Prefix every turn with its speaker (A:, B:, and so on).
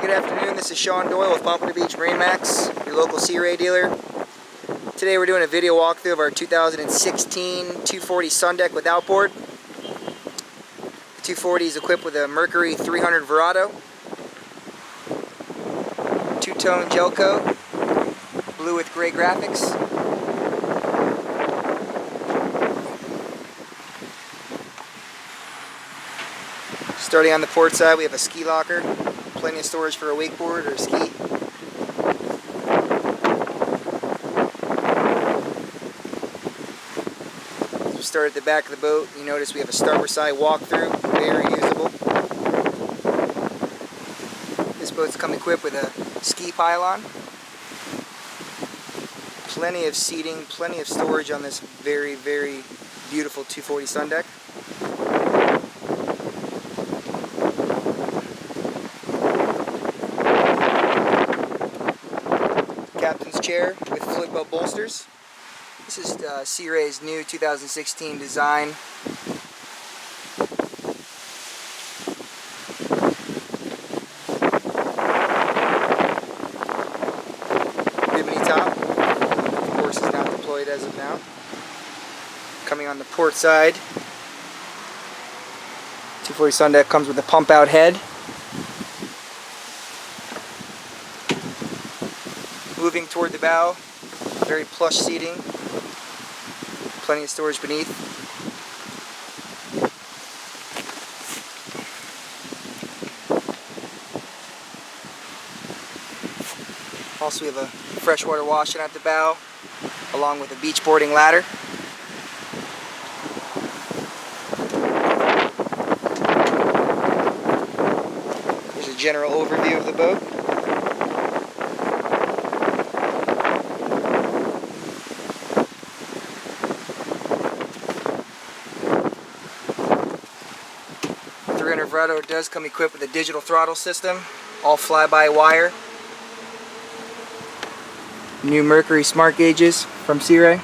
A: good afternoon. This is Sean Doyle with Pompano Beach MarineMax, your local Sea Ray dealer. Today we're doing a video walkthrough of our 2016 240 Sundeck with outboard. The 240 is equipped with a Mercury 300 Verado, two-tone gel coat, blue with gray graphics. Starting on the port side, we have a ski locker, plenty of storage for a wakeboard or a ski. As we start at the back of the boat, you notice we have a starboard side walkthrough, very usable. This boat's come equipped with a ski pylon. Plenty of seating, plenty of storage on this very, very beautiful 240 Sundeck. Captain's chair with flip-up bolsters. This is Sea Ray's new 2016 design. Bimini top, of course, is not deployed as of now. Coming on the port side, 240 Sundeck comes with a pump-out head. Moving toward the bow, very plush seating, plenty of storage beneath. Also, we have a freshwater washing at the bow, along with a beach boarding ladder. Here's a general overview of the boat. The Verado does come equipped with a digital throttle system, all fly-by-wire. New Mercury smart gauges from Sea Ray.